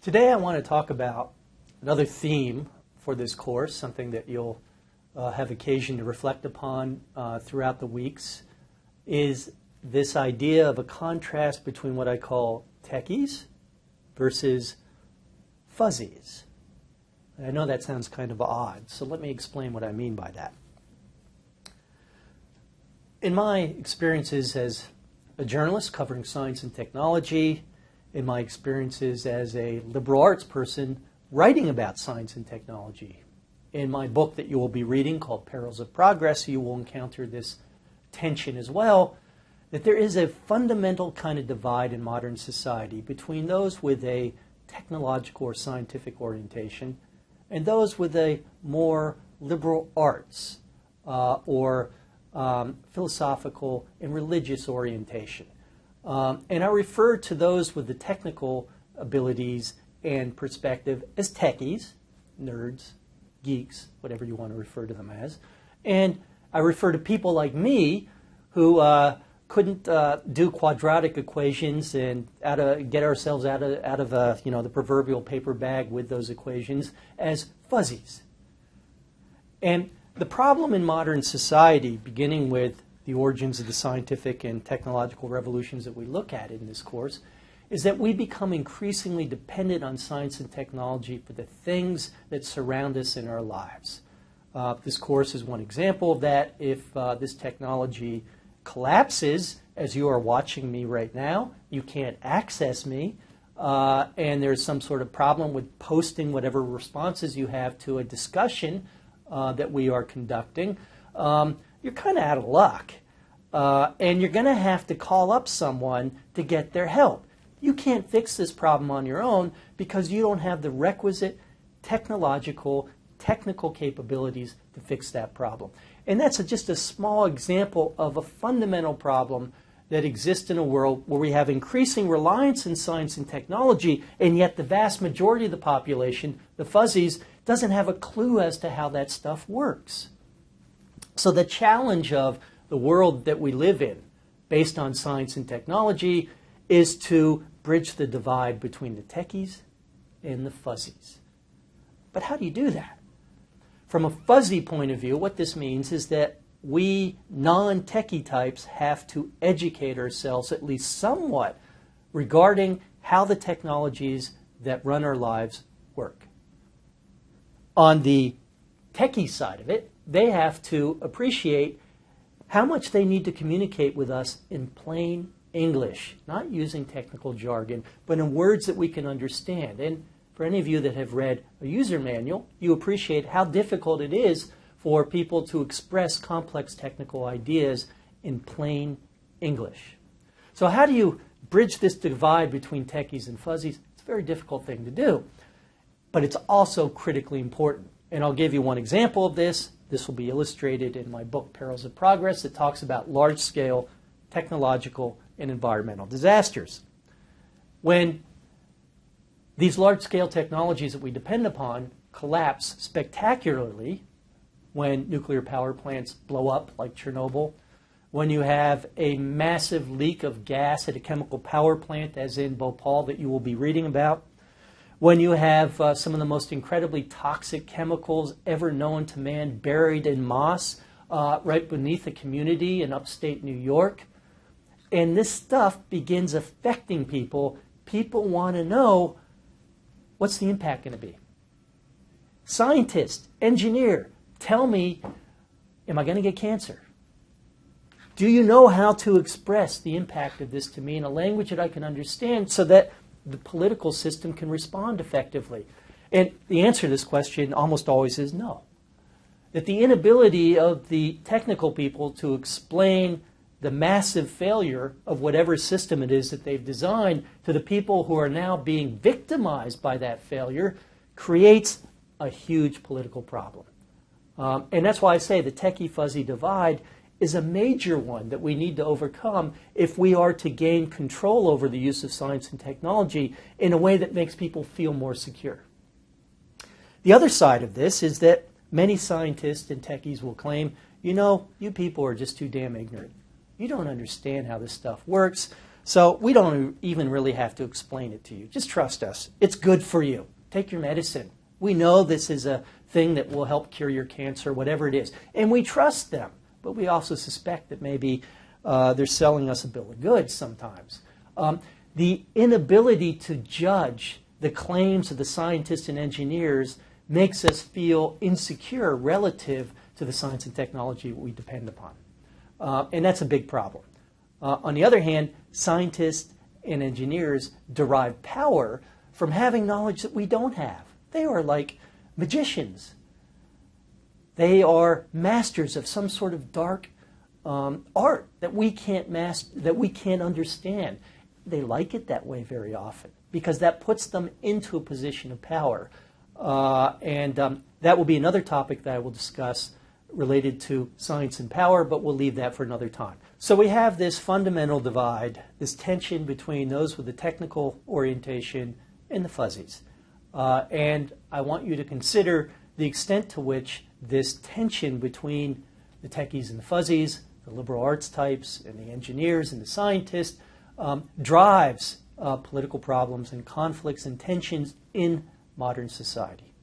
Today I want to talk about another theme for this course, something that you'll have occasion to reflect upon throughout the weeks, is this idea of a contrast between what I call techies versus fuzzies. I know that sounds kind of odd, so let me explain what I mean by that. In my experiences as a journalist covering science and technology, in my experiences as a liberal arts person writing about science and technology, in my book that you will be reading called Perils of Progress, you will encounter this tension as well, that there is a fundamental kind of divide in modern society between those with a technological or scientific orientation and those with a more liberal arts or philosophical and religious orientation. And I refer to those with the technical abilities and perspective as techies, nerds, geeks, whatever you want to refer to them as. And I refer to people like me who couldn't do quadratic equations and get ourselves out of the proverbial paper bag with those equations as fuzzies. And the problem in modern society, beginning with the origins of the scientific and technological revolutions that we look at in this course, is that we become increasingly dependent on science and technology for the things that surround us in our lives. This course is one example of that. If this technology collapses, as you are watching me right now, you can't access me, and there's some sort of problem with posting whatever responses you have to a discussion that we are conducting, you're kind of out of luck. And you're going to have to call up someone to get their help. You can't fix this problem on your own because you don't have the requisite technical capabilities to fix that problem. And that's just a small example of a fundamental problem that exists in a world where we have increasing reliance in science and technology, and yet the vast majority of the population, the fuzzies, doesn't have a clue as to how that stuff works. So the challenge of the world that we live in, based on science and technology, is to bridge the divide between the techies and the fuzzies. But how do you do that? From a fuzzy point of view, what this means is that we non-techie types have to educate ourselves at least somewhat regarding how the technologies that run our lives work. On the techie side of it, they have to appreciate how much they need to communicate with us in plain English, not using technical jargon, but in words that we can understand. And for any of you that have read a user manual, you appreciate how difficult it is for people to express complex technical ideas in plain English. So how do you bridge this divide between techies and fuzzies? It's a very difficult thing to do, but it's also critically important. And I'll give you one example of this. This will be illustrated in my book, Perils of Progress, that talks about large-scale technological and environmental disasters. When these large-scale technologies that we depend upon collapse spectacularly, when nuclear power plants blow up like Chernobyl, when you have a massive leak of gas at a chemical power plant, as in Bhopal, that you will be reading about, when you have some of the most incredibly toxic chemicals ever known to man buried in moss right beneath a community in upstate New York, and this stuff begins affecting people, people want to know, what's the impact going to be? Scientist, engineer, tell me, am I going to get cancer? Do you know how to express the impact of this to me in a language that I can understand so that the political system can respond effectively? And the answer to this question almost always is no. That the inability of the technical people to explain the massive failure of whatever system it is that they've designed to the people who are now being victimized by that failure creates a huge political problem. And that's why I say the techie-fuzzy divide is a major one that we need to overcome if we are to gain control over the use of science and technology in a way that makes people feel more secure. The other side of this is that many scientists and techies will claim, you know, you people are just too damn ignorant. You don't understand how this stuff works. So we don't even really have to explain it to you. Just trust us. It's good for you. Take your medicine. We know this is a thing that will help cure your cancer, whatever it is. And we trust them. But we also suspect that maybe they're selling us a bill of goods sometimes. The inability to judge the claims of the scientists and engineers makes us feel insecure relative to the science and technology we depend upon. And that's a big problem. On the other hand, scientists and engineers derive power from having knowledge that we don't have. They are like magicians. They are masters of some sort of dark art that we can't understand. They like it that way very often because that puts them into a position of power. And that will be another topic that I will discuss related to science and power, but we'll leave that for another time. So we have this fundamental divide, this tension between those with the technical orientation and the fuzzies. And I want you to consider the extent to which this tension between the techies and the fuzzies, the liberal arts types and the engineers and the scientists, drives political problems and conflicts and tensions in modern society.